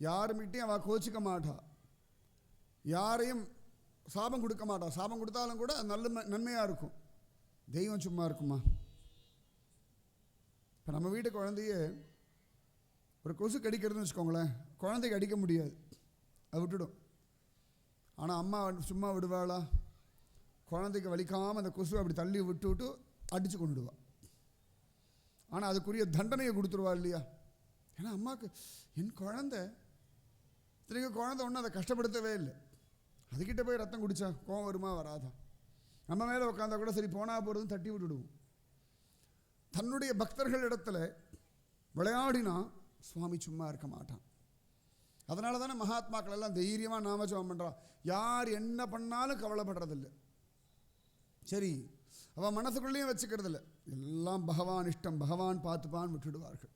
யாருமிட்டையும் அவள் கோச்சிக்க மாட்டா, யாரையும் சாபம் கொடுக்க மாட்டா. சாபம் கொடுத்தாலும் கூட நல்ல நன்மையாக இருக்கும். தெய்வம் சும்மா இருக்குமா? இப்போ நம்ம வீட்டு குழந்தைய ஒரு கொசு கடிக்கிறதுன்னு வச்சுக்கோங்களேன், குழந்தைக்கு அடிக்க முடியாது, அது விட்டுடும். ஆனால் அம்மா சும்மா விடுவாளா? குழந்தைக்கு வலிக்காமல் அந்த கொசு அப்படி தள்ளி விட்டு விட்டு அடித்து கொண்டுடுவாள். ஆனால் அதுக்குரிய தண்டனையை கொடுத்துருவா இல்லையா? ஏன்னா அம்மாவுக்கு என் குழந்தை இத்தனைக்கு குழந்தை ஒன்றும் அதை கஷ்டப்படுத்தவே இல்லை. அதுக்கிட்ட போய் ரத்தம் குடித்தா கோவம் வருமா வராதா? நம்ம மேலே உட்காந்தா கூட சரி போனால் போகிறதும் தட்டி விட்டுடுவோம். தன்னுடைய பக்தர்கள் இடத்துல விளையாடினா சுவாமி சும்மா இருக்க மாட்டான். அதனால தானே மகாத்மாக்கள் எல்லாம் தைரியமாக நாமஜபம் பண்ணுறான். யார் என்ன பண்ணாலும் கவலைப்படுறதில்லை. சரி, அவன் மனசுக்குள்ளேயும் வச்சுக்கிறதில்ல, எல்லாம் பகவான் இஷ்டம், பகவான் பார்த்துப்பான்னு விட்டுடுவார்கள்.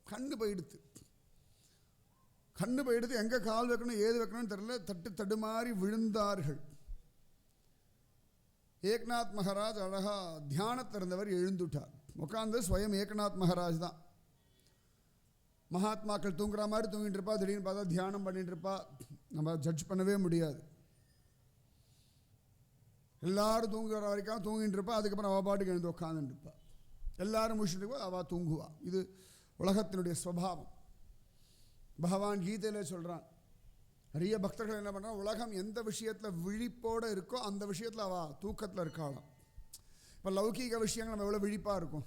கண்ணு போயிடுத்து எங்கே கால் வைக்கணும் ஏது வைக்கணும்னு தெரியல, தட்டு தடுமாறி விழுந்தார்கள். ஏக்நாத் மகாராஜ் அழகா தியானத்தில் இருந்தவர் எழுந்துட்டார். உட்காந்து ஸ்வயம் ஏக்நாத் மகாராஜ் தான். மகாத்மாக்கள் தூங்குற மாதிரி தூங்கிட்டு இருப்பா, திடீர்னு பார்த்தா தியானம் பண்ணிட்டு இருப்பா. நம்ம ஜட்ஜ் பண்ணவே முடியாது. எல்லாரும் தூங்குற வரைக்கும் தூங்கிட்டு இருப்பா, அதுக்கப்புறம் அவள் பாட்டுக்கு எழுந்து உட்காந்துட்டு இருப்பா. எல்லாரும் முடிச்சுட்டு இருப்பா, அவள் தூங்குவா. இது உலகத்தினுடைய ஸ்வபாவம். பகவான் கீதையில் சொல்கிறான், நிறைய பக்தர்கள் என்ன பண்ணுறான், உலகம் எந்த விஷயத்தில் விழிப்போடு இருக்கோ அந்த விஷயத்தில் அவள் தூக்கத்தில் இருக்காளாம். இப்போ லௌகீக விஷயங்கள் நம்ம எவ்வளோ விழிப்பாக இருக்கும்.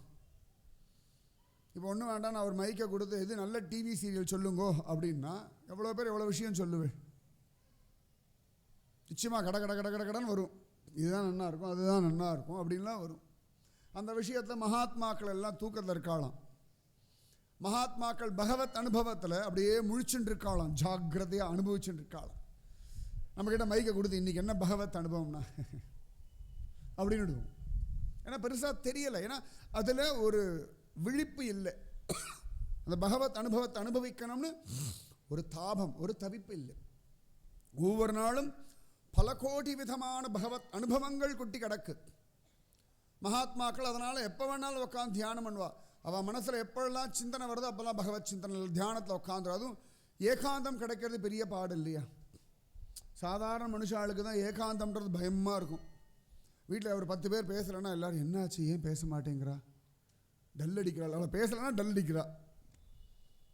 இப்போ ஒன்றும் வேண்டாம், நான் ஒரு மைக்கை கொடுத்து எது நல்ல டிவி சீரியல் சொல்லுங்கோ அப்படின்னா எவ்வளோ பேர் எவ்வளோ விஷயம் சொல்லுவேன். நிச்சயமாக கடன் வரும். இதுதான் நன்னா இருக்கும், அதுதான் நன்னா இருக்கும் அப்படின்லாம் வரும். அந்த விஷயத்தில் மகாத்மாக்கள் எல்லாம் தூக்கத்தில் இருக்காளாம். மகாத்மாக்கள் பகவத் அனுபவத்தில் அப்படியே முழிச்சுட்டு இருக்காளாம், ஜாக்கிரதையாக அனுபவிச்சுட்டு இருக்காளாம். நம்மக்கிட்ட மைக்கை கொடுத்து இன்றைக்கி என்ன பகவத் அனுபவம்னா அப்படின்னு விடுவோம். ஏன்னா பெருசாக தெரியலை, ஏன்னா அதில் ஒரு விழிப்பு இல்லை. அந்த பகவத் அனுபவத்தை அனுபவிக்கணும்னு ஒரு தாபம், ஒரு தவிப்பு இல்லை. ஒவ்வொரு நாளும் பல கோடி விதமான பகவத் அனுபவங்கள் கொட்டி கிடக்கு. மகாத்மாக்கள் அதனால் எப்போ வேணாலும் உட்காந்து தியானம் பண்ணுவா. அவள் மனசில் எப்போல்லாம் சிந்தனை வருதோ அப்போல்லாம் பகவத் சிந்தனை தியானத்தில் உட்காந்துரும். அதுவும் ஏகாந்தம் கிடைக்கிறது பெரிய பாடு இல்லையா? சாதாரண மனுஷாளுக்கு தான் ஏகாந்தம்ன்றது பயமாக இருக்கும். வீட்டில் ஒரு 10 பேர் பேசலைன்னா எல்லோரும் என்னாச்சு, ஏன் பேச மாட்டேங்கிறா, டல் அடிக்கிறாள். அவளை பேசலைன்னா டல் அடிக்கிறா,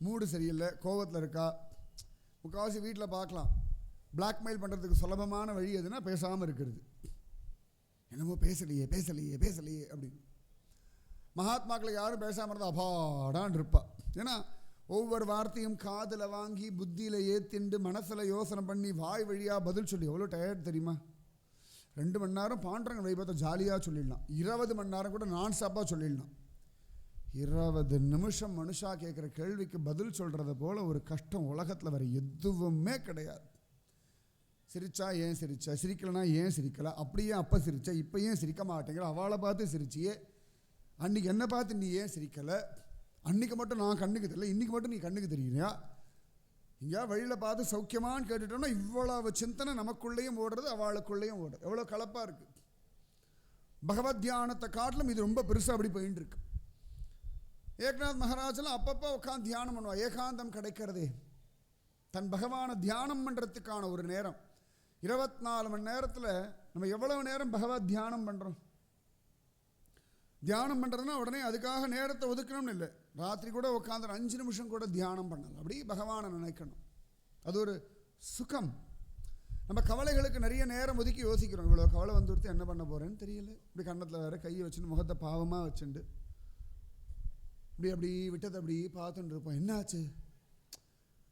மூடு சரியில்லை, கோவத்தில் இருக்கா. முக்கால்வாசி வீட்டில் பார்க்கலாம். பிளாக்மெயில் பண்ணுறதுக்கு சுலபமான வழி எதுனா பேசாமல் இருக்கிறது. என்னமோ பேசலையே அப்படின்னு. மகாத்மாக்களுக்கு யாரும் பேசாமல் இருந்தால் அபாடான் இருப்பா. ஏன்னா ஒவ்வொரு வார்த்தையும் காதில் வாங்கி புத்தியில் ஏற்றிண்டு மனசில் யோசனை பண்ணி வாய் வழியாக பதில் சொல்லி எவ்வளோ டயர்ட் தெரியுமா? 2 மணி நேரம் பாண்டரங்க வைபத்தை ஜாலியாக சொல்லிடலாம், 20 மணி நேரம் கூட நான் ஸ்டாப்பாக சொல்லிடலாம். 20 நிமிஷம் மனுஷா கேட்குற கேள்விக்கு பதில் சொல்கிறத போல் ஒரு கஷ்டம் உலகத்தில் வேறு எதுவுமே கிடையாது. சிரிச்சா ஏன் சிரிச்சா, சிரிக்கலைன்னா ஏன் சிரிக்கலை, அப்படியே அப்போ சிரிச்சா இப்போ ஏன் சிரிக்க மாட்டேங்கிற, அவளை பார்த்து சிரிச்சியே, அன்றைக்கி என்னை பார்த்து நீ ஏன் சிரிக்கலை, அன்றைக்கி மட்டும் நான் கண்ணுக்கு தெரியல, இன்றைக்கி மட்டும் நீ கண்ணுக்கு தெரியுறியா, இங்கே வழியில் பார்த்து சௌக்கியமானு கேட்டுட்டோம்னா இவ்வளவு சிந்தனை நமக்குள்ளேயும் ஓடுறது, அவளுக்குள்ளேயும் ஓடுறது. எவ்வளோ கலப்பாக இருக்குது. பகவத் தியானத்தை காட்டிலும் இது ரொம்ப பெருசாக அப்படி போயின்னு இருக்கு. ஏக்நாத் மகாராஜெல்லாம் அப்பப்போ உட்காந்து தியானம் பண்ணுவா. ஏகாந்தம் கிடைக்கிறதே தன் பகவானை தியானம் பண்ணுறதுக்கான ஒரு நேரம். 24 மணி நேரத்தில் நம்ம எவ்வளவு நேரம் பகவத் தியானம் பண்ணுறோம்? தியானம் பண்ணுறதுனா உடனே அதுக்காக நேரத்தை ஒதுக்கணும்னு இல்லை. ராத்திரி கூட உட்காந்து 5 நிமிஷம் கூட தியானம் பண்ணலாம். அப்படி பகவானை நினைக்கணும். அது ஒரு சுகம். நம்ம கவலைகளுக்கு நிறைய நேரம் ஒதுக்கி யோசிக்கிறோம். இவ்வளோ கவலை வந்துடுத்து என்ன பண்ண போகிறேன்னு தெரியல. இப்படி கன்னத்தில் வேறு கையை வச்சுட்டு முகத்தை பாவமாக வச்சுண்டு அப்படி விட்டதை அப்படி பார்த்துட்டு இருப்போம். என்னாச்சு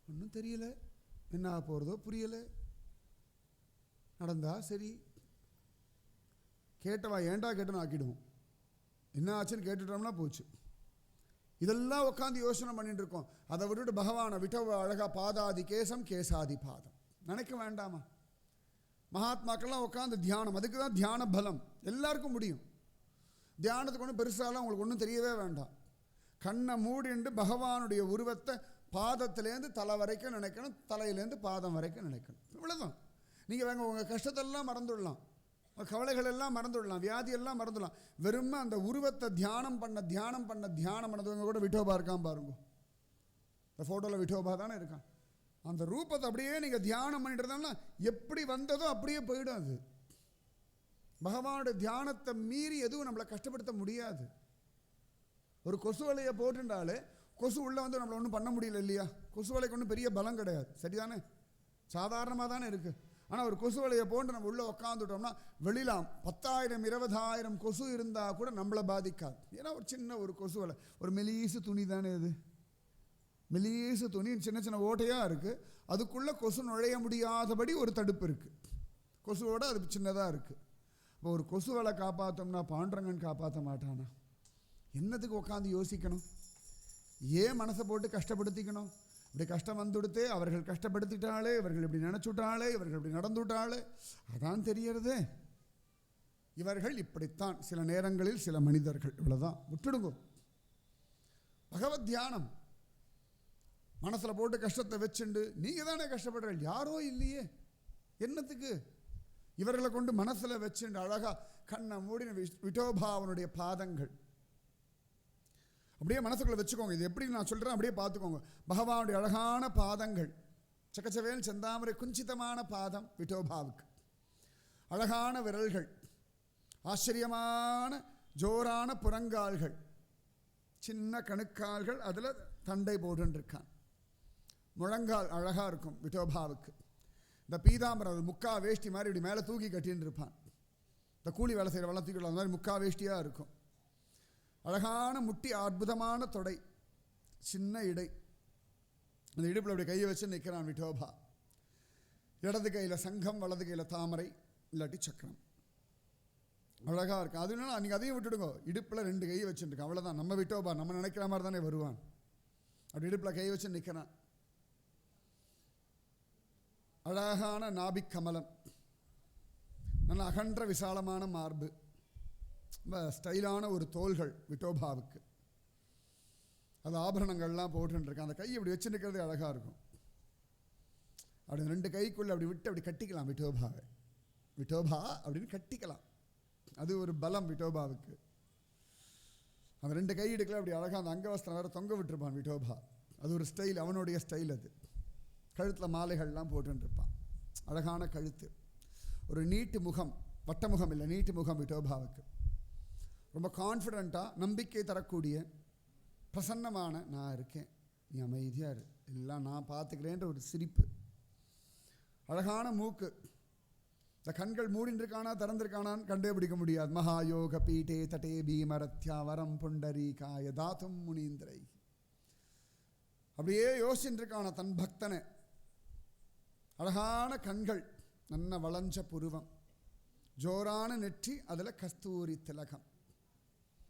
ஒன்றும் தெரியல, என்ன போகிறதோ புரியலை, நடந்தா சரி, கேட்டவா ஏண்டா கேட்டுன்னு ஆக்கிடுவோம். என்ன ஆச்சுன்னு கேட்டுட்டோம்னா போச்சு. இதெல்லாம் உட்காந்து யோசனை பண்ணிட்டு இருக்கோம். அதை விட்டுட்டு பகவானை விட்டவ அழகா பாதாதி கேசம் கேசாதி பாதம் நினைக்க வேண்டாமா? மகாத்மாக்கள்லாம் உட்காந்து தியானம், அதுக்கு தான் தியான பலம். எல்லாருக்கும் முடியும். தியானத்துக்கு ஒன்றும் பெருசாலாம் உங்களுக்கு ஒன்றும் தெரியவே வேண்டாம். கண்ணை மூடிண்டு பகவானுடைய உருவத்தை பாதத்திலேருந்து தலை வரைக்கும் நினைக்கணும், தலையிலேருந்து பாதம் வரைக்கும் நினைக்கணும். இவ்வளோதான். நீங்கள் வேங்க உங்கள் கஷ்டத்தெல்லாம் மறந்துடலாம், உங்கள் கவலைகள் எல்லாம் மறந்துடலாம், வியாதியெல்லாம் மறந்துடலாம். வெறும் அந்த உருவத்தை தியானம் பண்ணதவங்க கூட விட்டோபா இருக்கான் பாருங்க. இந்த ஃபோட்டோவில் விட்டோபா தானே இருக்கான். அந்த ரூபத்தை அப்படியே நீங்கள் தியானம் பண்ணிட்டு இருந்தாலும் எப்படி வந்ததோ அப்படியே போயிடும். அது பகவானுடைய தியானத்தை மீறி எதுவும் நம்மளை கஷ்டப்படுத்த முடியாது. ஒரு கொசு வலையை போட்டுட்டாலே கொசு உள்ளே வந்து நம்மளை ஒன்றும் பண்ண முடியல இல்லையா? கொசு வலைக்கு ஒன்றும் பெரிய பலம் கிடையாது, சரிதானே? சாதாரணமாக தானே இருக்குது. ஆனால் ஒரு கொசு வலையை போட்டு நம்ம உள்ளே உட்காந்துட்டோம்னா வெளியிலாம் 10,000 20,000 கொசு இருந்தால் கூட நம்மளை பாதிக்காது. ஏன்னா ஒரு சின்ன ஒரு கொசு வலை, ஒரு மெலீசு துணி தானே அது. மெலீசு துணி சின்ன சின்ன ஓட்டையாக இருக்குது, அதுக்குள்ளே கொசு நுழைய முடியாதபடி ஒரு தடுப்பு இருக்குது. கொசுவோடு அது சின்னதாக இருக்குது. இப்போ ஒரு கொசு வலை காப்பாற்றோம்னா பாண்டரங்கன் காப்பாற்ற மாட்டானா? என்னத்துக்கு உட்காந்து யோசிக்கணும்? ஏன் மனசை போட்டு கஷ்டப்படுத்திக்கணும்? இப்படி கஷ்டம் வந்துடுத்தே, அவர்கள் கஷ்டப்படுத்திட்டாலே, இவர்கள் இப்படி நினச்சுட்டாலே, இவர்கள் இப்படி நடந்துட்டாலே, அதான் தெரியறதே. இவர்கள் இப்படித்தான் சில நேரங்களில் சில மனிதர்கள், இவ்வளோதான், விட்டுடுங்க. பகவத் தியானம் மனசில் போட்டு கஷ்டத்தை வச்சுண்டு நீங்கள் தானே கஷ்டப்படுறீர்கள், யாரோ இல்லையே, என்னத்துக்கு? இவர்களை கொண்டு மனசில் வச்சுண்டு அழகாக கண்ணை மூடின விட்டோபாவனுடைய பாதங்கள் அப்படியே மனசுக்குள்ளே வச்சுக்கோங்க. இது எப்படி நான் சொல்கிறேன் அப்படியே பார்த்துக்கோங்க. பகவானுடைய அழகான பாதங்கள், சக்கச்சவேல் செந்தாமரை குஞ்சிதமான பாதம் விட்டோபாவுக்கு, அழகான விரல்கள், ஆச்சரியமான ஜோரான புறங்கால்கள், சின்ன கணுக்கால்கள், அதில் தண்டை போட்டுருக்கான். முழங்கால் அழகாக இருக்கும் விட்டோபாவுக்கு. இந்த பீதாம்பரம் அது முக்கா வேஷ்டி மாதிரி இப்படி மேலே தூக்கி கட்டின்னு இருப்பான். இந்த கூலி வேலை செய்கிற வெள்ளம் தூக்கி அந்த மாதிரி முக்கா வேஷ்டியாக இருக்கும். அழகான முட்டி, அற்புதமான தொடை, சின்ன இடை. அந்த இடுப்பில் அப்படி கையை வச்சு நிற்கிறான் விட்டோபா. இடது கையில் சங்கம், வலது கையில் தாமரை, இல்லாட்டி சக்கரம். அழகாக இருக்கும். அது என்னன்னா நீங்கள் அதையும் விட்டுடுங்க, இடுப்பில் 2 கை வச்சுருக்கேன், அவ்வளோதான். நம்ம விட்டோபா நம்ம நினைக்கிற மாதிரி தானே வருவான். அப்படி இடுப்பில் கை வச்சு நிற்கிறான். அழகான நாபிக் கமலம், நல்ல அகன்ற விசாலமான மார்பு, ரொம்ப ஸ்டைலான ஒரு தோள்கள் விட்டோபாவுக்கு. அது ஆபரணங்கள்லாம் போட்டுருக்கேன். அந்த கையை இப்படி வச்சுருக்கிறதே அழகாக இருக்கும். அப்படி 2 கைக்குள்ளே அப்படி விட்டு அப்படி கட்டிக்கலாம் விட்டோபாவை. விட்டோபா அப்படின்னு கட்டிக்கலாம், அது ஒரு பலம் விட்டோபாவுக்கு. அந்த 2 கை இடுக்கல அப்படி அழகாக அந்த அங்கவஸ்திரம் வேறு தொங்க விட்டுருப்பான் விட்டோபா. அது ஒரு ஸ்டைல், அவனுடைய ஸ்டைல் அது. கழுத்தில் மாலைகள்லாம் போட்டுருப்பான், அழகான கழுத்து, ஒரு நீட்டு முகம், வட்ட முகம் இல்லை, நீட்டு முகம் விட்டோபாவுக்கு. ரொம்ப கான்ஃபிடெண்ட்டாக, நம்பிக்கை தரக்கூடிய, பிரசன்னமான, நான் இருக்கேன், நீ அமைதியாக இரு, எல்லாம் நான் பார்த்துக்கிறேன்ற ஒரு சிரிப்பு. அழகான மூக்கு, இந்த கண்கள் மூடின்றிருக்கானா திறந்திருக்கானான்னு கண்டே பிடிக்க முடியாது. மகாயோக பீட்டே தட்டே பீமரத்யா வரம் புண்டரீகாய தாத்தும் முனீந்திரை. அப்படியே யோசிச்சுருக்கான தன் பக்தனை. அழகான கண்கள், நல்ல வளைஞ்ச புருவம், ஜோரான நெற்றி, அதில் கஸ்தூரி திலகம்.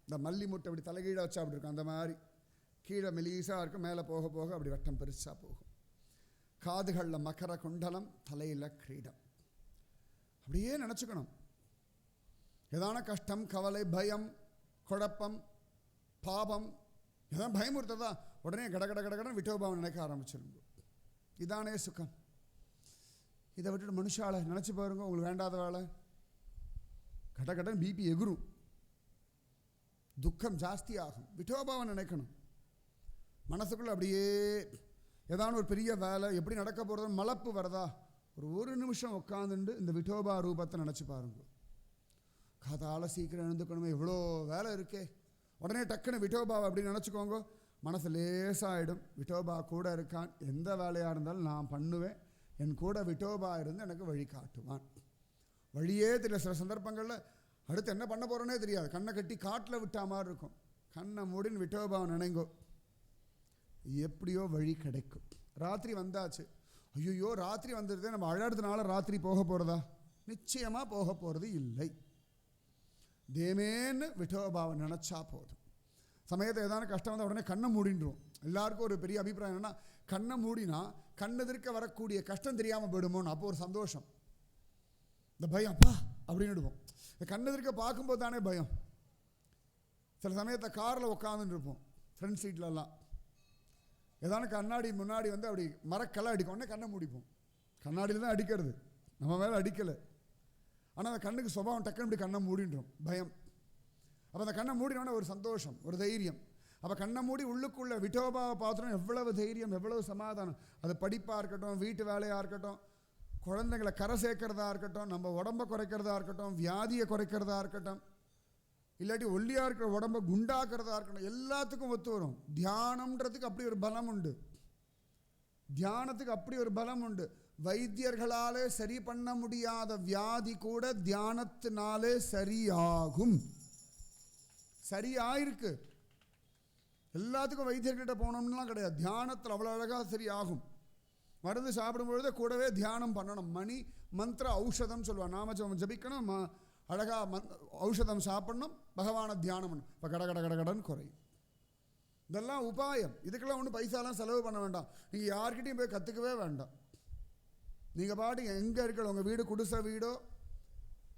இந்த மல்லி முட்டை அப்படி தலைகீழ வச்சா அப்படி இருக்கும், அந்த மாதிரி கீழே மெலீஸாக இருக்கும், மேலே போக போக அப்படி வட்டம் பெருசாக போகும். காதுகளில் மக்கர குண்டலம், தலையில் கிரீடம். அப்படியே நினச்சிக்கணும். ஏதான கஷ்டம், கவலை, பயம், குழப்பம், பாபம், எதாவது பயமுறுத்ததா உடனே கடகட கடகடன் விட்டோபாவை நினைக்க ஆரம்பிச்சிருங்க. இதானே சுகம். இதை விட்டுட்டு மனுஷாலை நினச்சி பாருங்க, உங்களுக்கு வேண்டாத வேலை, கடகடன் பிபி எகுரும், துக்கம் ஜாஸ்தி ஆகும். விட்டோபாவை நினைக்கணும். மனசுக்குள்ளே அப்படியே ஏதான ஒரு பெரிய வேலை எப்படி நடக்க போகிறதுன்னு மலப்பு வரதா, ஒரு நிமிஷம் உட்காந்துட்டு இந்த விட்டோபா ரூபத்தை நினச்சி பாருங்க. காதால் சீக்கிரம் எழுந்துக்கணுமே, எவ்வளோ வேலை இருக்கே, உடனே டக்குன்னு விட்டோபாவை அப்படி நினச்சிக்கோங்க, மனசு லேசாகிடும். விட்டோபா கூட இருக்கான், எந்த வேலையாக இருந்தாலும் நான் பண்ணுவேன், என் கூட விட்டோபா இருந்து எனக்கு வழி காட்டுவான். வழியே தெரியல, சில சந்தர்ப்பங்களில் அடுத்து என்ன பண்ண போகிறோன்னே தெரியாது, கண்ணை கட்டி காட்டில் விட்டா மாதிரி இருக்கும். கண்ணை மூடின்னு விட்டோபாவை நினைங்கோ, எப்படியோ வழி கிடைக்கும். ராத்திரி வந்தாச்சு, ஐயோ ராத்திரி வந்துடுதே, நம்ம அழறதுனால ராத்திரி போக போகிறதா? நிச்சயமாக போக போகிறது இல்லை. தேமேன்னு விட்டோபாவை நினச்சா போதும். சமயத்தை ஏதான கஷ்டம் வந்தால் உடனே கண்ணை மூடின்றோம். எல்லாருக்கும் ஒரு பெரிய அபிப்பிராயம் என்னென்னா, கண்ணை மூடினா கண்ணெதிர்க்க வரக்கூடிய கஷ்டம் தெரியாமல் போயிடுமோன்னு. அப்போ ஒரு சந்தோஷம், இந்த பயம் அப்பா அப்படின்னுடுவோம். இந்த கண்ணெதிர்க்க பார்க்கும்போது தானே பயம். சில சமயத்தை காரில் உட்காந்துட்டு இருப்போம், ஃப்ரண்ட் சீட்லலாம், ஏதான கண்ணாடி முன்னாடி வந்து அப்படி மரக்கலை அடிக்கும், உடனே கண்ணை மூடிப்போம். கண்ணாடியில் தான் அடிக்கிறது, நம்ம மேலே அடிக்கலை. ஆனால் அந்த கண்ணுக்கு சுபாவம் டக்குன்னு இப்படி கண்ணை மூடின்றோம், பயம். அப்போ அந்த கண்ணை மூடினோடனே ஒரு சந்தோஷம், ஒரு தைரியம். அப்போ கண்ணை மூடி உள்ளுக்குள்ள விட்டோபாவை பார்த்துட்டோம், எவ்வளவு தைரியம், எவ்வளவு சமாதானம். அது படிப்பாக இருக்கட்டும், வீட்டு வேலையாக இருக்கட்டும், குழந்தைங்களை கரை சேர்க்கறதா இருக்கட்டும், நம்ம உடம்பை குறைக்கிறதா இருக்கட்டும், வியாதியை குறைக்கிறதா இருக்கட்டும், இல்லாட்டி ஒல்லியாக இருக்கிற உடம்பை குண்டாக்குறதா இருக்கட்டும், எல்லாத்துக்கும் ஒத்து வரும். தியானம்ன்றதுக்கு அப்படி ஒரு பலம் உண்டு. தியானத்துக்கு அப்படி ஒரு பலம் உண்டு. வைத்தியர்களாலே சரி பண்ண முடியாத வியாதி கூட தியானத்தினாலே சரியாகும். சரியாயிருக்கு. எல்லாத்துக்கும் வைத்தியர்கிட்ட போனோம்லாம் கிடையாது. தியானத்தில் அவ்வளோ அழகாக சரியாகும். மருந்து சாப்பிடும்பொழுது கூடவே தியானம் பண்ணணும். மணி மந்திர ஔஷதம் சொல்லுவாள். நாம ஜபிக்கணும், அழகாக ஔஷதம் சாப்பிடணும், பகவானை தியானம் பண்ணணும். இப்போ கடகடன்னு குறையும். இதெல்லாம் உபாயம். இதுக்கெல்லாம் ஒன்றும் பைசாலாம் செலவு பண்ண வேண்டாம். நீங்கள் யார்கிட்டையும் போய் கற்றுக்கவே வேண்டாம். நீங்கள் பாட்டு எங்கே இருக்கணும், உங்கள் வீடு குடிசை வீடோ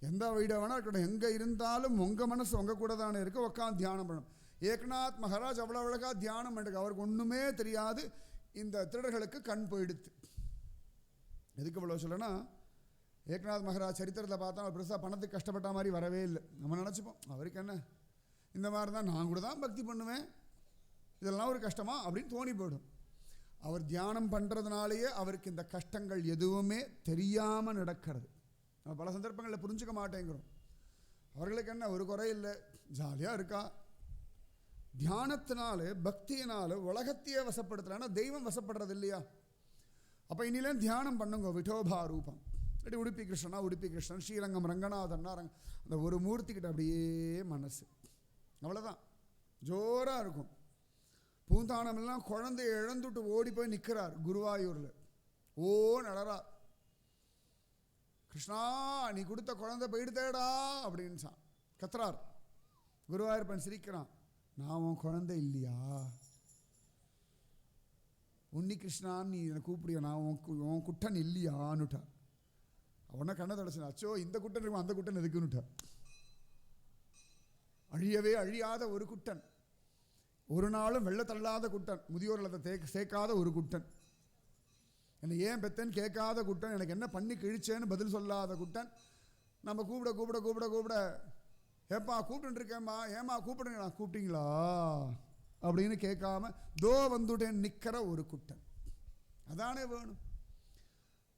எந்த வீடோ வேணால் இருக்கட்டும், எங்கே இருந்தாலும் உங்கள் மனசு உங்கள் கூட தானே இருக்குது, உட்காந்து தியானம் பண்ணணும். ஏக்நாத் மகாராஜ் அவ்வளோ அழகாக தியானம் பண்ணிருக்கு. அவருக்கு ஒன்றுமே தெரியாது. இந்த திருடர்களுக்கு கண் போயிடுத்து. எதுக்கு இவ்வளோ சொல்லனா, ஏக்நாத் மகாராஜ் சரித்திரத்தில் பார்த்தா அவர் பெருசாக பணத்துக்கு கஷ்டப்பட்ட மாதிரி வரவே இல்லை. நம்ம நினச்சிப்போம் அவருக்கு என்ன இந்த மாதிரி தான், நான் கூட தான் பக்தி பண்ணுவேன், இதெல்லாம் ஒரு கஷ்டமா அப்படின்னு தோணி போயிடும். அவர் தியானம் பண்ணுறதுனாலேயே அவருக்கு இந்த கஷ்டங்கள் எதுவுமே தெரியாமல் நடக்கிறது. நம்ம பல சந்தர்ப்பங்களில் புரிஞ்சுக்க மாட்டேங்கிறோம். அவர்களுக்கு என்ன ஒரு குறை இல்லை, ஜாலியாக இருக்கா. தியானத்தினால பக்தியினால உலகத்தையே வசப்படுத்துறான்னா தெய்வம் வசப்படுறது இல்லையா? அப்போ இனிலேயும் தியானம் பண்ணுங்க. விட்டோபா ரூபம், அப்படி உடுப்பி கிருஷ்ணனா உடுப்பி கிருஷ்ணன், ஸ்ரீரங்கம் ரங்கநாதன்னா அந்த ஒரு மூர்த்திக்கிட்ட அப்படியே மனசு அவ்வளோதான் ஜோராக இருக்கும். பூந்தானமெல்லாம் குழந்தைய இழந்துட்டு ஓடி போய் நிற்கிறார் குருவாயூரில். ஓ நடரா, கிருஷ்ணா நீ கொடுத்த குழந்தை போயிடுதேடா அப்படின்னு கத்துறார். குருவாயூர்ப்பன் சிரிக்கிறான், நான் உன் குழந்தை இல்லையா, உன்னி கிருஷ்ணான்னு நீ என்னை கூப்பிடியா, நான் உன் குட்டன் இல்லையான்னுட்டா. அவனை கண்ணை தொடச்சினா, அச்சோ இந்த குட்டன் இருக்கும், அந்த குட்டன் எதுக்குன்னுட்டா. அழியவே அழியாத ஒரு குட்டன், ஒரு நாளும் வெள்ள தள்ளாத குட்டன், முதியோர் இல்லத்தை சேர்க்காத ஒரு குட்டன், என்னை ஏன் பெத்தேன்னு கேட்காத குட்டன், எனக்கு என்ன பண்ணி கிழிச்சேன்னு பதில் சொல்லாத குட்டன். நம்ம கூப்பிட கூப்பிட கூப்பிட கூப்பிட ஏப்பா கூப்பிட்டுருக்கேம்மா, ஏம்மா கூப்பிடுங்களா, கூப்பிட்டீங்களா அப்படின்னு கேட்காம தோ வந்துட்டேன் நிற்கிற ஒரு குட்டன். அதானே வேணும்.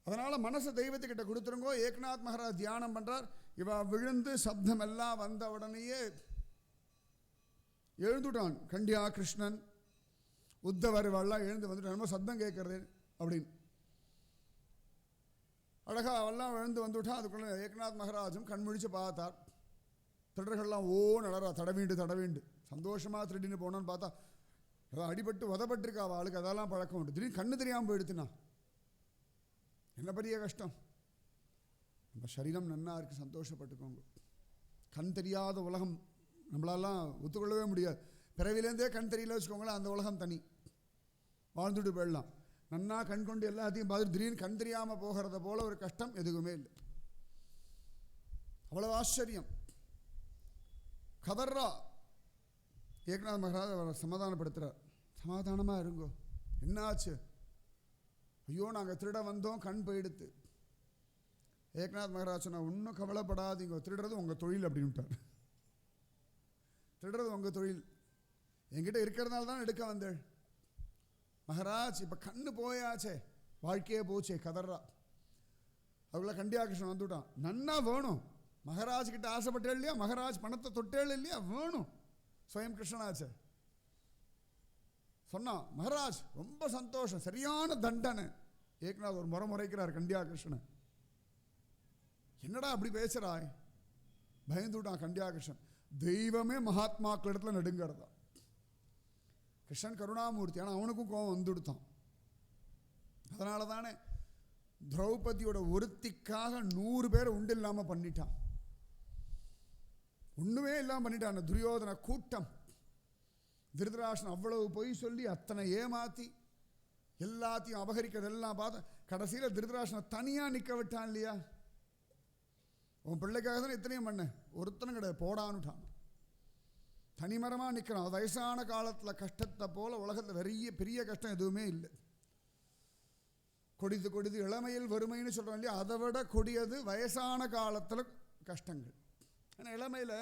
அதனால் மனசை தெய்வத்துக்கிட்ட கொடுத்துருங்கோ. ஏக்நாத் மகாராஜ் தியானம் பண்ணுறார். இவ விழுந்து சப்தம் எல்லாம் வந்த உடனேயே எழுந்துட்டான். கண்டியா கிருஷ்ணன் உத்தவர் எல்லாம் எழுந்து வந்துட்டு நம்ம சப்தம் கேட்கறது அப்படின்னு அழகா அவெல்லாம் எழுந்து வந்துவிட்டான். அதுக்குள்ள ஏக்நாத் மகாராஜும் கண்முழிச்சு பார்த்தார். திருடர்கள்லாம் ஓ நடரா, தடவீண்டு சந்தோஷமாக திருடின்னு போனோன்னு பார்த்தா அதான் அடிபட்டு உதப்பட்டிருக்கா அவளுக்கு, அதெல்லாம் பழக்கம் உண்டு. திடீர்னு கண்ணு தெரியாமல் போயிடுத்துனா என்ன பெரிய கஷ்டம். நம்ம சரீரம் நன்னா இருக்குது, சந்தோஷப்பட்டுக்கோங்க. கண் தெரியாத உலகம் நம்மளாலாம் ஒத்துக்கொள்ளவே முடியாது. பிறவிலேருந்தே கண் தெரியல வச்சுக்கோங்களேன், அந்த உலகம் தனி, வாழ்ந்துட்டு போயிடலாம். நன்னா கண் கொண்டு எல்லாத்தையும் பார்த்துட்டு திடீர்னு கண் தெரியாமல் போகிறத போல ஒரு கஷ்டம் எதுவுமே இல்லை. அவ்வளோ ஆச்சரியம். கதர்றா. ஏக்நாத் மகாராஜ் அவரை சமாதானப்படுத்துகிறார். சமாதானமாக இருங்கோ, என்னாச்சு? ஐயோ நாங்கள் திருட வந்தோம், கண் போயிடுத்து. ஏக்நாத் மகாராஜ் சொன்னா, ஒன்றும் கவலைப்படாதீங்க, திருடுறது உங்கள் தொழில் அப்படின்ட்டார். திருடுறது உங்கள் தொழில், என்கிட்ட இருக்கிறதுனால தான் எடுக்க வந்தேன். மகாராஜ் இப்போ கண்ணு போயாச்சே, வாழ்க்கையே போச்சே. கதர்றா. அதுக்குள்ள கண்டியா கிருஷ்ணன் வந்துவிட்டான். நன்னா வேணும், மகாராஜ் கிட்ட ஆசைப்பட்டே இல்லையா, மகாராஜ் பணத்தை தொட்டே இல்லையா, வேணும். ஸ்வயம் கிருஷ்ணனாச்சே சொன்னா, மகாராஜ் ரொம்ப சந்தோஷம், சரியான தண்டனை. ஏக்நாத் ஒரு முறைக்கிறார் கண்டியா கிருஷ்ணன். என்னடா அப்படி பேசுறாய்? பயந்துட்டான் கண்டியா கிருஷ்ணன். தெய்வமே மகாத்மாக்கள் இடத்துல நடுங்கிறதா. கிருஷ்ணன் கருணாமூர்த்தி, ஆனால் அவனுக்கும் கோபம் வந்துடுத்தான். அதனால தானே திரௌபதியோட ஒருத்திக்காக 100 பேரை உண்டு இல்லாமல் பண்ணிட்டான். ஒன்றுமே இல்லாமல் பண்ணிட்டான். துரியோதன கூட்டம், திருதராஷ்டிரன் அவ்வளவு பொய் சொல்லி அத்தனை ஏமாற்றி எல்லாத்தையும் அபகரிக்கிறதெல்லாம் பார்த்து கடைசியில் திருதராஷ்டிரனை தனியாக நிற்க விட்டான் இல்லையா? உன் பிள்ளைக்காக தானே இத்தனையும் பண்ண, ஒருத்தனும் கிடையாது போடான்னுட்டான். தனிமரமாக நிற்கிறான். வயசான காலத்தில் கஷ்டத்தை போல உலகத்தில் பெரிய கஷ்டம் எதுவுமே இல்லை. கொடிது இளமையில் வறுமைன்னு சொல்கிறோம் இல்லையா, அதை விட கொடியது வயசான காலத்தில் கஷ்டங்கள். ஏன்னா இளமையில்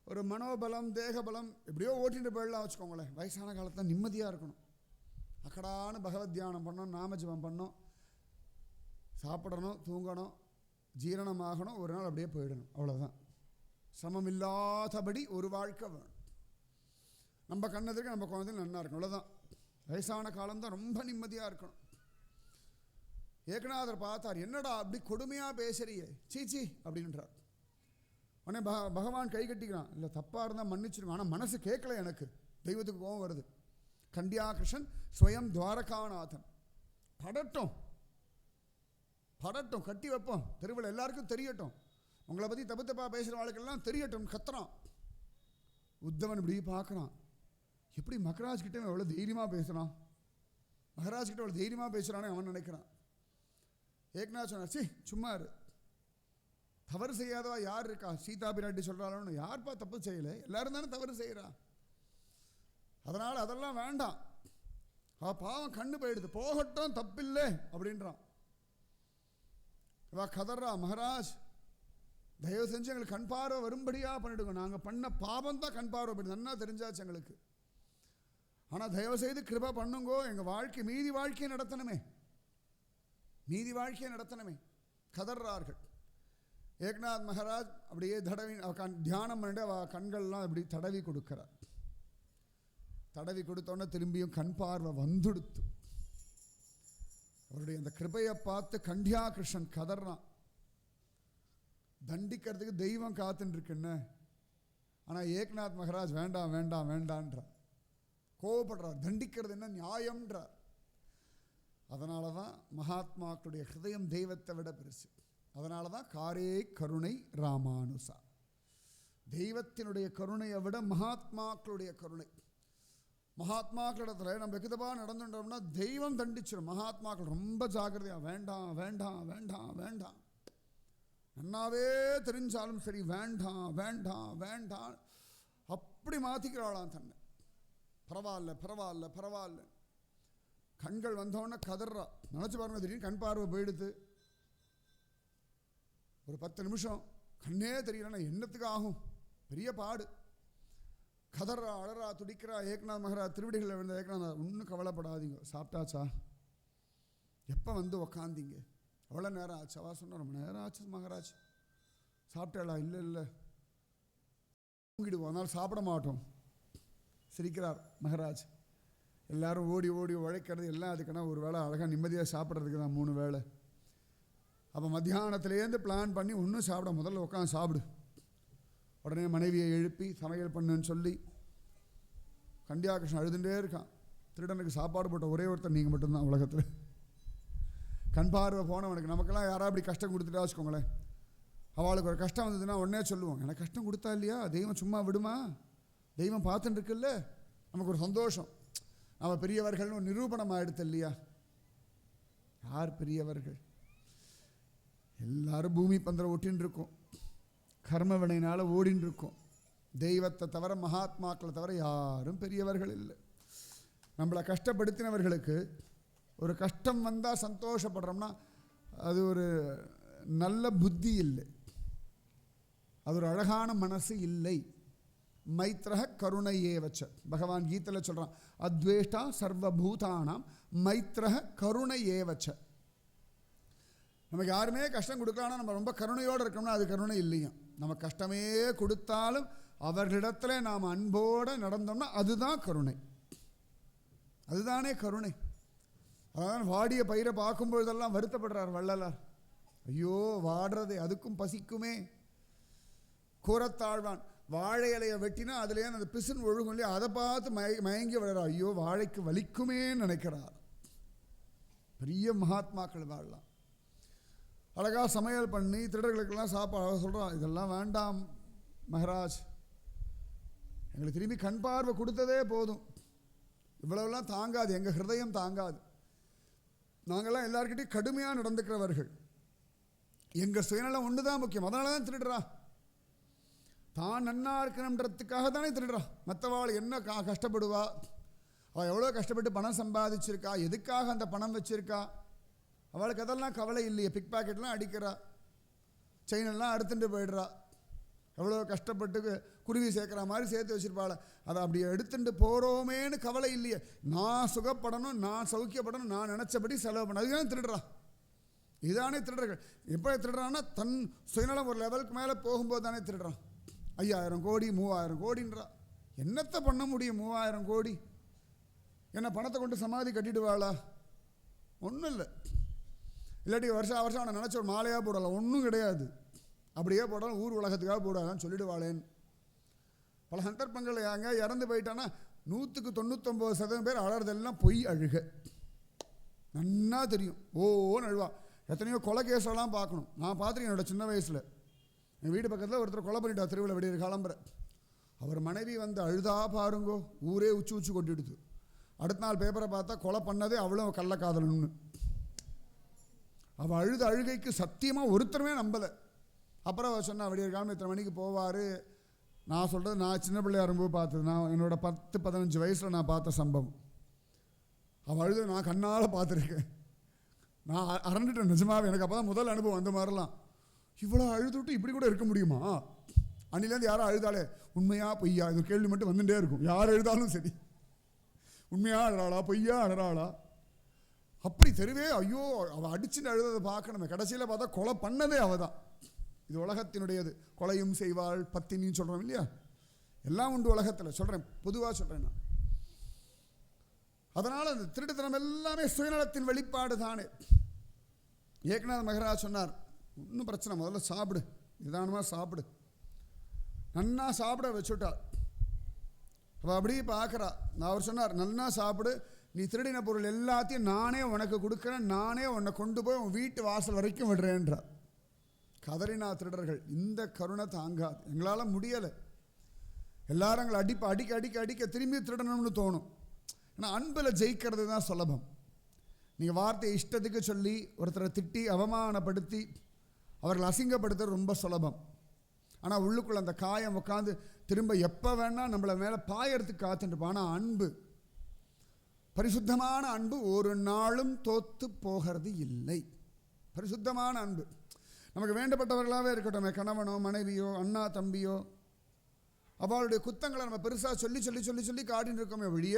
ஒரு மனோபலம் தேகபலம் எப்படியோ ஓட்டிட்டு போயிடலாம் வச்சுக்கோங்களேன். வயசான காலத்தில் நிம்மதியாக இருக்கணும். அக்கடான பகவத் தியானம் பண்ணணும், நாமஜபம் பண்ணணும், சாப்பிடணும், தூங்கணும், ஜீரணமாகணும், ஒரு நாள் அப்படியே போயிடணும். அவ்வளோதான். சிரமம் இல்லாதபடி ஒரு வாழ்க்கை வேணும். நம்ம கண்ணதுக்கு நம்ம குழந்தைங்க நல்லா இருக்கணும். அவ்வளோதான். வயசான காலம்தான் ரொம்ப நிம்மதியாக இருக்கணும். ஏகநாதர் பார்த்தார், என்னடா அப்படி கொடுமையாக பேசுறியே, சீச்சி அப்படின்றார். உடனே பகவான் கை கட்டிக்கிறான், இல்லை தப்பாக இருந்தால் மன்னிச்சிருக்கோம், ஆனால் மனசு கேட்கல, எனக்கு தெய்வத்துக்கு கோபம் வருது. கண்டியாகிருஷ்ணன் ஸ்வயம் துவாரகாநாதன் படட்டும் படட்டும், கட்டி வைப்போம், தெருவில் எல்லாருக்கும் தெரியட்டும், உங்களை பற்றி தப்பு தப்பாக பேசுகிற வாழ்க்கெல்லாம் தெரியட்டும் கத்துறான். உத்தவன் இப்படி பார்க்குறான், எப்படி மகராஜ் கிட்ட எவ்வளோ தைரியமாக பேசுகிறான், மகராஜ் கிட்ட எவ்வளோ தைரியமாக பேசுகிறானே அவன் நினைக்கிறான். ஏக்நாத் சொன்னார், சி சும்மா இரு, தவறு செய்யாதவா யார் இருக்கா, சீதா பிராட்டி சொல்கிறாளோன்னு, யார்ப்பா தப்பு செய்யலை, எல்லாரும் தானே தவறு செய்கிறா, அதனால் அதெல்லாம் வேண்டாம், பாவம் கண்ணு போயிடுது, போகட்டும் தப்பில்லை அப்படின்றான். இவா கதர்றா, மகராஜ் தயவு செஞ்சு எங்களுக்கு கண் பார்வை வரும்படியாக பண்ணிவிடுங்க, நாங்கள் பண்ண பாவம் தான் கண் பார்வை பண்ணி நன்னா தெரிஞ்சாச்சு எங்களுக்கு, ஆனால் தயவு செய்து கிருபா பண்ணுங்கோ, எங்கள் வாழ்க்கை மீதி வாழ்க்கையை நடத்தணுமே, மீதி வாழ்க்கையை நடத்தணுமே கதர்றார்கள். ஏக்நாத் மகாராஜ் அப்படியே தடவி தியானம் பண்ணிட்டு அவள் கண்கள்லாம் அப்படி தடவி கொடுக்கிறார். தடவி கொடுத்தோன்னே திரும்பியும் கண் பார்வை வந்துடுத்து. அவருடைய அந்த கிருபையை பார்த்து கண்டியாகிருஷ்ணன் கதறான். தண்டிக்கிறதுக்கு தெய்வம் காத்துன்னு இருக்குன்னு, ஆனால் ஏக்நாத் மகாராஜ் வேண்டாம் வேண்டாம் வேண்டான்றார், கோவப்படுறார், தண்டிக்கிறது என்ன நியாயம்ன்றார். அதனால தான் மகாத்மாக்களுடைய ஹிருதயம் தெய்வத்தை விட பெருசு. அதனால தான் காரே கருணை ராமானுசா, தெய்வத்தினுடைய கருணையை விட மகாத்மாக்களுடைய கருணை. மகாத்மாக்களிடத்தில் நம்ம எக்குதப்பாக நடந்துட்டோம்னா தெய்வம் தண்டிச்சிடும். மகாத்மாக்கள் ரொம்ப ஜாக்கிரதையாக வேண்டாம் வேண்டாம் வேண்டாம் வேண்டாம், நன்னாவே தெரிஞ்சாலும் சரி வேண்டாம் வேண்டாம் வேண்டாம் அப்படி மாற்றிக்கிறாளாம் தன்னை. பரவாயில்ல பரவாயில்ல பரவாயில்ல. கண்கள் வந்தோடனே கதறா. நினச்சி பாருங்க, திடீர்னு கண் பார்வை போயிடுது, ஒரு 10 நிமிஷம் கண்ணே தெரியலன்னா என்னத்துக்கு ஆகும், பெரிய பாடு. கதறா, அழறா, துடிக்கிறா. ஏக்நாத் மகாராஜ் திருவடிகளில் விழுந்த ஏக்நாத், ஒன்றும் கவலைப்படாதீங்க, சாப்பிட்டாச்சா, எப்போ வந்து உக்காந்தீங்க, எவ்வளோ நேரம் ஆச்சு, அவா சொன்ன ரொம்ப நேரம் ஆச்சு மகாராஜ். சாப்பிட்டாளா, இல்லை இல்லை தூங்கிடுவோம், அதனால் சாப்பிட மாட்டோம். சிரிக்கிறார் மகாராஜ். எல்லாரும் ஓடி ஓடி உழைக்கிறது எல்லாம் அதுக்குன்னா ஒரு வேளை அழகாக நிம்மதியாக சாப்பிட்றதுக்கு தான் 3 வேளை. அப்போ மத்தியானத்துலேருந்து பிளான் பண்ணி ஒன்றும் சாப்பிட, முதல்ல உட்காந்து சாப்பிடு. உடனே மனைவியை எழுப்பி சமையல் பண்ணுன்னு சொல்லி கண்டியாகிருஷ்ணன் அழுதுண்டே இருக்கான். திருடனுக்கு சாப்பாடு போட்ட ஒரே ஒருத்தர் நீங்கள் மட்டும்தான் உலகத்தில். கண் பார்வை போனவனுக்கு. நமக்கெல்லாம் யாராவது அப்படி கஷ்டம் கொடுத்துட்டா வச்சுக்கோங்களேன், அவளுக்கு ஒரு கஷ்டம் வந்ததுன்னா உடனே சொல்லுவோம், எனக்கு கஷ்டம் கொடுத்தா இல்லையா, தெய்வம் சும்மா விடுமா, தெய்வம் பார்த்துட்டு இருக்குல்ல, நமக்கு ஒரு சந்தோஷம். நம்ம பெரியவர்கள்னு ஒரு நிரூபணம் ஆகிடுது இல்லையா. யார் பெரியவர்கள்? எல்லாரும் பூமி பந்திரம் ஒட்டின்னு இருக்கோம், கர்ம வினையினால் ஓடின்னு இருக்கோம். தெய்வத்தை தவிர மகாத்மாக்களை தவிர யாரும் பெரியவர்கள் இல்லை. நம்மளை கஷ்டப்படுத்தினவர்களுக்கு ஒரு கஷ்டம் வந்தால் சந்தோஷப்படுறோம்னா அது ஒரு நல்ல புத்தி இல்லை, அது ஒரு அழகான மனசு இல்லை. மைத்ரஹ கருணையே வச்ச பகவான் கீதையில் சொல்கிறான், அத்வேஷ்டா சர்வபூதானாம் மைத்ரஹ கருணையே வச்ச. நமக்கு யாருமே கஷ்டம் கொடுக்கலான்னா நம்ம ரொம்ப கருணையோடு இருக்கோம்னா அது கருணை இல்லையா. நம்ம கஷ்டமே கொடுத்தாலும் அவர்களிடத்தில் நாம் அன்போடு நடந்தோம்னா அதுதான் கருணை, அதுதானே கருணை. அதான் வாடிய பயிரை பார்க்கும்பொழுதெல்லாம் வருத்தப்படுறார் வள்ளலார். ஐயோ வாடுறது அதுக்கும் பசிக்குமே. கூறத்தாழ்வான் வாழை இலையை வெட்டினா அதுலேயே அந்த பிசுன் ஒழுகும் இல்லையா, அதை பார்த்து மயங்கி விடுறார். ஐயோ வாழைக்கு வலிக்குமேன்னு நினைக்கிறார். பெரிய மகாத்மாக்கள் வாழலாம். அழகாக சமையல் பண்ணி திருடர்களுக்கெல்லாம் சாப்பாடு சொல்கிறான், இதெல்லாம் வேண்டாம் மகாராஜ், எங்களுக்கு திரும்பி கண் பார்வை கொடுத்ததே போதும், இவ்வளவுலாம் தாங்காது, எங்கள் ஹிருதயம் தாங்காது. நாங்கள்லாம் எல்லாருக்கிட்டையும் கடுமையாக நடந்துக்கிறவர்கள், எங்கள் சுயநலம் ஒன்று தான் முக்கியம், அதனால தான் திருடுறா. தான் நன்னா இருக்கணுன்றதுக்காக தானே திருடுறா. மற்றவாள் என்ன கஷ்டப்படுவா, அவள் எவ்வளோ கஷ்டப்பட்டு பணம் சம்பாதிச்சிருக்கா, எதுக்காக அந்த பணம் வச்சுருக்கா, அவளுக்கு அதெல்லாம் கவலை இல்லையே. பிக் பாக்கெட்லாம் அடிக்கிறா, செயினெல்லாம் அறுத்துட்டு போயிடுறா, எவ்வளோ கஷ்டப்பட்டு குருவி சேர்க்குற மாதிரி சேர்த்து வச்சுருப்பாள். அதை அப்படி எடுத்துட்டு போகிறோமேன்னு கவலை இல்லையே. நான் சுகப்படணும், நான் சௌக்கியப்படணும், நான் நினச்சபடி செலவு பண்ண, அதுதான் திருடுறான். இதானே திருடர்கள். எப்போ திருடுறான்னா தன் சுயநலம் ஒரு லெவலுக்கு மேலே போகும்போது தானே திருடுறான். 5000 கோடி 3000 கோடின்றா. என்னத்தை பண்ண முடியும் 3000 கோடி? என்ன பணத்தை கொண்டு சமாதி கட்டிடுவாளா? ஒன்றும் இல்லை. இல்லாட்டி வருஷம் வருஷம் அவனை நினச்ச ஒரு மாலையாக போடலாம், ஒன்றும் கிடையாது. அப்படியே போடாலும் ஊர் உலகத்துக்காக போடாதான்னு சொல்லிடுவாளேன்னு பல சந்தர்ப்பங்கள். ஏங்க இறந்து போயிட்டான்னா 100% பேர் அழறதெல்லாம் பொய் அழுக. நன்னா தெரியும், ஓன்னு அழுவா. எத்தனையோ கொலை கேஸெல்லாம் பார்க்கணும். நான் பார்த்துருக்கேன் என்னோட சின்ன வயசில். எங்கள் வீடு பக்கத்தில் ஒருத்தர் கொலை பண்ணிட்டா திருவிழா விடிய கிளம்புற. அவர் மனைவி வந்து அழுதா பாருங்கோ, ஊரே உச்சி உச்சி கொட்டிடுது. அடுத்த நாள் பேப்பரை பார்த்தா கொலை பண்ணதே அவளும் கள்ளக்காதலன்னு. அவள் அழுத அழுகைக்கு சத்தியமாக ஒருத்தருமே நம்பலை. அப்புறம் அவள் சொன்னா விடிய காலம் இத்தனை மணிக்கு போவார். நான் சொல்கிறது நான் சின்ன பிள்ளையா இருக்கும்போது பார்த்தது. நான் என்னோட 10-15 வயசில் நான் பார்த்த சம்பவம். அவள் அழுத நான் கண்ணால் பார்த்துருக்கேன். நான் அரண்டுட்டேன் நிஜமாவே. எனக்கு அப்போ தான் முதல் அனுபவம் அந்த மாதிரிலாம். இவ்வளோ அழுதுவிட்டு இப்படி கூட இருக்க முடியுமா? அன்னிலேருந்து யாரும் அழுதாலே உண்மையா பொய்யா இது கேள்வி மட்டும் வந்துட்டே இருக்கும். யார் எழுதாலும் சரி, உண்மையாக அழறாளா பொய்யா அழறாளா அப்படி தெருவே. ஐயோ அவள் அடிச்சுட்டு அழுததை பார்க்கணுமே. கடைசியில் பார்த்தா கொலை பண்ணதே அவள் தான். இது உலகத்தினுடையது. கொலையும் செய்வாள் பத்தினின்னு சொல்கிறோம் இல்லையா? எல்லாம் உண்டு உலகத்தில். சொல்கிறேன், பொதுவாக சொல்கிறேன் நான். அதனால் அந்த திருட்டுத்தனம் எல்லாமே சுயநலத்தின் வெளிப்பாடு தானே. ஏக்நாத் மகராஜ் சொன்னார், ஒன்றும் பிரச்சனை, முதல்ல சாப்பிடு, நிதானமாக சாப்பிடு. நன்னா சாப்பிட வச்சுட்டார். அவள் அப்படியே பார்க்குறா. அவர் சொன்னார், நன்னா சாப்பிடு, நீ திருடின பொருள் எல்லாத்தையும் நானே உனக்கு கொடுக்குறேன், நானே உன்னை கொண்டு போய் உன் வீட்டு வாசல் வரைக்கும் விடுறேன்றார். கதறினா திருடர்கள். இந்த கருணை தாங்காது, எங்களால் முடியலை. எல்லாரும் எங்களை அடிக்க திரும்பி திருடணும்னு தோணும். ஆனால் அன்பில் ஜெயிக்கிறது தான் சுலபம். நீங்கள் வார்த்தையை இஷ்டத்துக்கு சொல்லி ஒருத்தரை திட்டி அவமானப்படுத்தி அவர்களை அசிங்கப்படுத்துறது ரொம்ப சுலபம். ஆனால் உள்ளுக்குள்ளே அந்த காயம் உட்காந்து திரும்ப எப்போ வேணால் நம்மளை மேலே பாயறதுக்கு காத்துட்டுருப்போம். ஆனால் அன்பு, பரிசுத்தமான அன்பு ஒரு நாளும் தோத்து போகிறது இல்லை. பரிசுத்தமான அன்பு நமக்கு வேண்டப்பட்டவர்களாகவே இருக்கட்டும். கணவனோ மனைவியோ அண்ணா தம்பியோ அவளுடைய குத்தங்களை நம்ம பெருசாக சொல்லி சொல்லி சொல்லி சொல்லி காட்டின்னு இருக்கோமே ஒழிய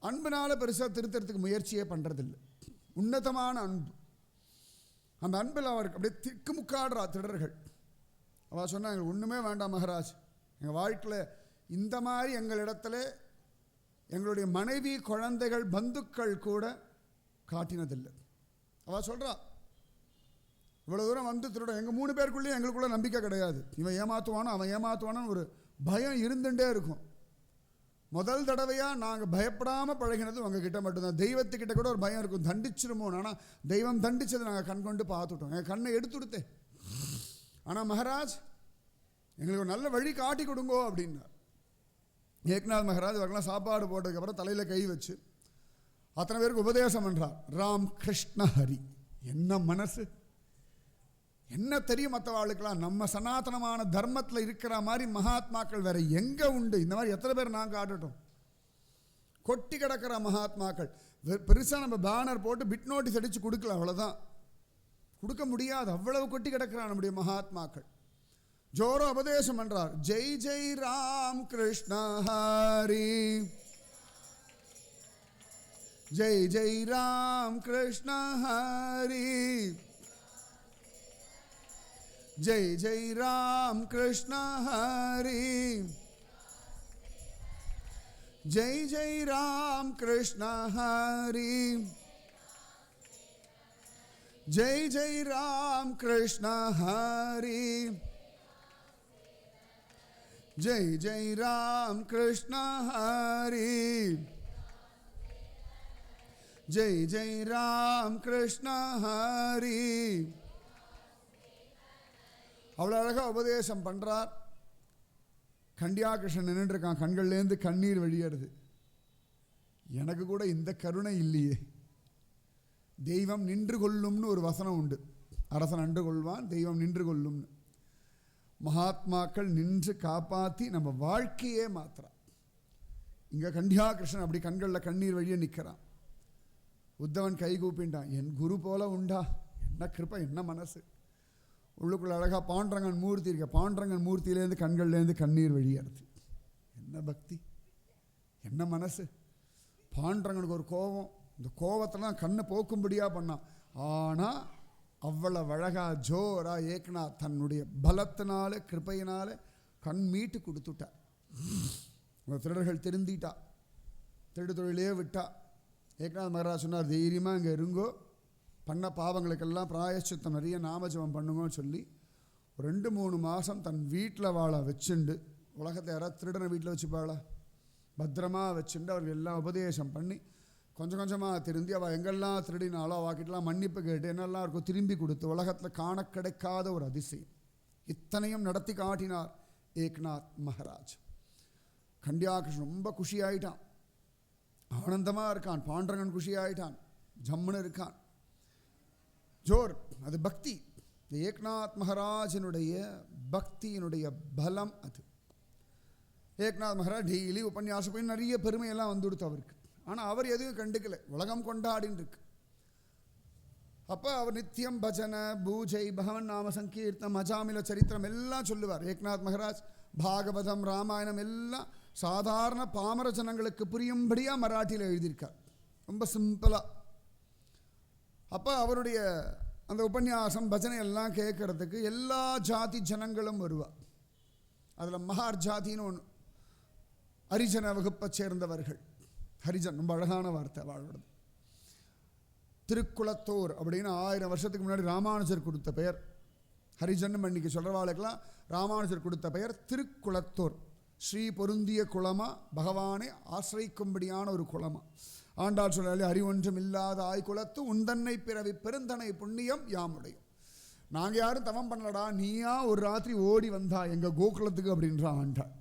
அன்புனால பெருசாக திருத்தறதுக்கு முயற்சியே பண்ணுறதில்லை. உன்னதமான அன்பு. அந்த அன்பில் அவருக்கு அப்படியே திக்குமுக்காடுறா திருடர்கள். அவள் சொன்னா, எங்களுக்கு ஒன்றுமே வேண்டாம் மகராஜ், எங்கள் வாழ்க்கையில் இந்த மாதிரி எங்களிடத்துல எங்களுடைய மனைவி குழந்தைகள் பந்துக்கள் கூட காட்டினதில்லை. அவள் சொல்கிறா, இவ்வளோ தூரம் வந்து திருட எங்கள் 3 பேருக்குள்ளேயும் எங்களுக்குள்ள நம்பிக்கை கிடையாது. இவன் ஏமாற்றுவானோ அவன் ஏமாற்றுவானோன்னு ஒரு பயம் இருந்துகிட்டே இருக்கும். முதல் தடவையாக நாங்கள் பயப்படாமல் பழகினது உங்ககிட்ட மட்டும்தான். தெய்வத்துக்கிட்ட கூட ஒரு பயம் இருக்கும், தண்டிச்சிருமோ. ஆனால் தெய்வம் தண்டிச்சதை நாங்கள் கண் கொண்டு பார்த்துட்டோம், எங்கள் கண்ணை எடுத்து கொடுத்தேன். ஆனால் மகராஜ் எங்களுக்கு ஒரு நல்ல வழி காட்டி கொடுங்கோ அப்படின்னார். ஏக்நாத் மகராஜ் அவர்களாம் சாப்பாடு போட்டதுக்கப்புறம் தலையில் கை வச்சு அத்தனை பேருக்கு உபதேசம் பண்ணுறார். ராம் கிருஷ்ண ஹரி. என்ன மனசு, என்ன தெரியும் மற்றவாளுக்கெல்லாம். நம்ம சனாதனமான தர்மத்தில் இருக்கிற மாதிரி மகாத்மாக்கள் வேற எங்கே உண்டு? இந்த மாதிரி எத்தனை பேர் நாங்கள் ஆடட்டும். கொட்டி கிடக்கிற மகாத்மாக்கள். பெருசாக நம்ம பேனர் போட்டு பிட் நோட்டீஸ் அடித்து கொடுக்கலாம், அவ்வளோதான். கொடுக்க முடியாது, அவ்வளவு கொட்டி கிடக்கிறான் நம்முடைய மகாத்மாக்கள். ஜோரோ உபதேசம் பண்றார். ஜெய் ஜெய் ராம் கிருஷ்ண ஹரி, ஜெய் ஜெய் ராம் கிருஷ்ண ஹரி, ஜெய் ஜெய் ராம் கிருஷ்ண ஹரி, ஜெய் ஜெய் ராம் கிருஷ்ண ஹரி, ஜெய் ஜெய் ராம் கிருஷ்ண ஹரி, ஜெய் ஜெய் ராம் கிருஷ்ண ஹரி, ஜெய் ஜெய் ராம் கிருஷ்ண ஹரி. அவ்வளோ அழகாக உபதேசம் பண்ணுறார். கண்டியா கிருஷ்ணன் நின்றுருக்கான், கண்கள்லேருந்து கண்ணீர் வழியறது. எனக்கு கூட இந்த கருணை இல்லையே. தெய்வம் நின்று கொள்ளும்னு ஒரு வசனம் உண்டு. அரசன் அன்று கொள்வான், தெய்வம் நின்று கொள்ளும்னு. மகாத்மாக்கள் நின்று காப்பாற்றி நம்ம வாழ்க்கையே மாத்துறான். இங்கே கண்டியா கிருஷ்ணன் அப்படி கண்களில் கண்ணீர் வழியே நிற்கிறான். உத்தவன் கை கூப்பிட்டான், என் குரு போல உண்டா, என்ன கிருப்பை, என்ன மனசு. உள்ளுக்குள்ள அழகாக பாண்டரங்கன் மூர்த்தி இருக்க, பாண்டரங்கன் மூர்த்தியிலேருந்து கண்கள்லேருந்து கண்ணீர் வழியறது. என்ன பக்தி, என்ன மனசு! பாண்டரங்கனுக்கு ஒரு கோபம், இந்த கோபத்தெல்லாம் கண்ணை போக்கும்படியாக பண்ணான். ஆனால் அவ்வளவு அழகா ஜோரா ஏக்நாத் தன்னுடைய பலத்தினால கிருபையினால கண் மீட்டு கொடுத்துட்டார். உங்கள் திருடர்கள் திருந்திட்டா, திருடு தொழிலே விட்டா. ஏக்நாத் மகாராஜ் சொன்னார், தைரியமாக இங்கே இருங்கோ, பண்ண பாவங்களுக்கெல்லாம் பிராயச்சித்தம் நிறைய நாமஜபம் பண்ணுங்கன்னு சொல்லி 2-3 மாதம் தன் வீட்டில் வாழ வச்சுண்டு, உலகத்தை யாராவது திருடனை வீட்டில் வச்சுப்பாளா, பத்திரமா வச்சுண்டு அவர்கள் எல்லாம் உபதேசம் பண்ணி கொஞ்சம் கொஞ்சமாக திருந்தி அவள் எங்கெல்லாம் திருடினாலோ அவகிட்டலாம் மன்னிப்பு கேட்டு என்னெல்லாம் இருக்கும் திரும்பி கொடுத்து உலகத்தில் காண கிடைக்காத ஒரு அதிசயம் இத்தனையும் நடத்தி காட்டினார் ஏக்நாத் மகாராஜ். கண்டியாகிருஷ்ணன் ரொம்ப குஷியாயிட்டான், ஆனந்தமாக இருக்கான். பாண்டரங்கன் குஷியாயிட்டான், ஜம்முன்னு இருக்கான். ஜோர், அது பக்தி. இந்த ஏக்நாத் மகாராஜினுடைய பக்தியினுடைய பலம் அது. ஏக்நாத் மகாராஜ் டெய்லி உபன்யாசம் போய் நிறைய பெருமையெல்லாம் வந்துடுத்து அவருக்கு. ஆனால் அவர் எதுவும் கண்டுக்கல, உலகம் கொண்டாடின்னு இருக்கு. அப்போ அவர் நித்தியம் பஜனை பூஜை பகவன் நாம சங்கீர்த்தம் அஜாமில சரித்திரம் எல்லாம் சொல்லுவார். ஏக்நாத் மகாராஜ் பாகவதம் ராமாயணம் எல்லாம் சாதாரண பாமர ஜனங்களுக்கு புரியும்படியாக மராட்டியில் எழுதியிருக்கார், ரொம்ப சிம்பிளாக. அப்போ அவருடைய அந்த உபன்யாசம் பஜனை எல்லாம் கேட்கறதுக்கு எல்லா ஜாதி ஜனங்களும் வருவார். அதில் மகார் ஜாதின்னு ஒன்று, ஹரிஜன வகுப்பை சேர்ந்தவர்கள். ஹரிஜன் ரொம்ப அழகான வார்த்தை வாழ்வது. திருக்குளத்தூர் அப்படின்னு 1000 வருஷத்துக்கு முன்னாடி ராமானுஜர் கொடுத்த பெயர். ஹரிஜன் இன்னைக்கு சொல்கிறவாளுக்கெல்லாம் ராமானுஜர் கொடுத்த பெயர் திருக்குளத்தூர். ஸ்ரீ பொருந்திய குளமா, பகவானை ஆசிரிக்கும்படியான ஒரு குளமா. ஆண்டாள் சொல்லாலே அறிவொன்றும் இல்லாத ஆய்குலத்து உந்தன்னை பிறவி பெருந்தனை புண்ணியம் யாமுடையும். நாங்கள் யாரும் தவம் பண்ணலடா, நீயா ஒரு ராத்திரி ஓடி வந்தா எங்கள் கோகுலத்துக்கு அப்படின்ற ஆண்டாள்.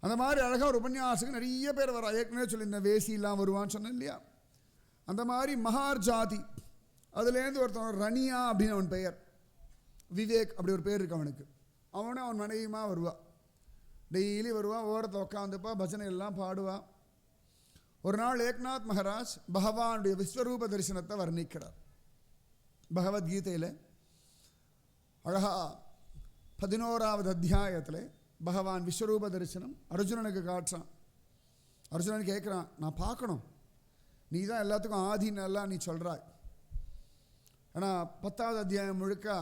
அந்த மாதிரி அழகாக ஒரு உபன்யாசத்துக்கு நிறைய பேர் வரா. ஏற்கனவே சொல்லி இந்த வேசிலாம் வருவான்னு சொன்னேன் இல்லையா, அந்த மாதிரி மகார் ஜாதி. அதுலேருந்து ஒருத்தன் ரணியா அப்படின்னு அவன் பெயர், விவேக் அப்படி ஒரு பேர் இருக்கு அவனுக்கு. அவனும் அவன் மனைவியுமா வருவான், டெய்லி வருவான், ஓரத்தில் உட்காந்துப்பா, பஜனை எல்லாம் பாடுவான். ஒரு நாள் ஏக்நாத் மகாராஜ் பகவானுடைய விஸ்வரூப தரிசனத்தை வர்ணிக்கிறார் பகவத்கீதையில். அழகா 11வது அத்தியாயத்தில் பகவான் விஸ்வரூப தரிசனம் அர்ஜுனனுக்கு காட்டுறான். அர்ஜுனன் கேட்குறான், நான் பார்க்கணும், நீ தான் எல்லாத்துக்கும் ஆதின்னு எல்லாம் நீ சொல்கிறாய். ஆனால் 10வது அத்தியாயம் முழுக்க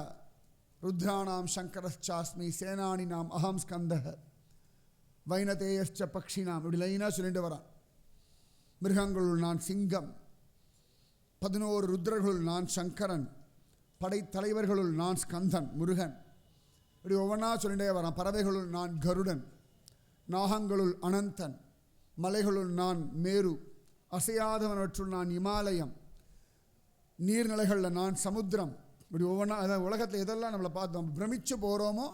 ருத்ராணாம் சங்கரச்சாஸ்மி சேனானி நாம் அகம் ஸ்கந்த வைனதேயச்ச பக்ஷினாம் இப்படி லைனாக சொல்லிட்டு வரான். மிருகங்களுள் நான் சிங்கம், 11 ருத்ரர்களுள் நான் சங்கரன், படைத்தலைவர்களுள் நான் ஸ்கந்தன் முருகன், இப்படி ஒவ்வொன்றா சொல்லிட்டே வரான். பறவைகளுள் நான் கருடன், நாகங்களுள் அனந்தன், மலைகளுள் நான் மேரு, அசையாதவனவற்றுள் நான் இமாலயம், நீர்நிலைகளில் நான் சமுத்திரம், இப்படி ஒவ்வொன்றா. அதாவது உலகத்தில் எதெல்லாம் நம்மளை பார்த்தோம் பிரமிச்சு போகிறோமோ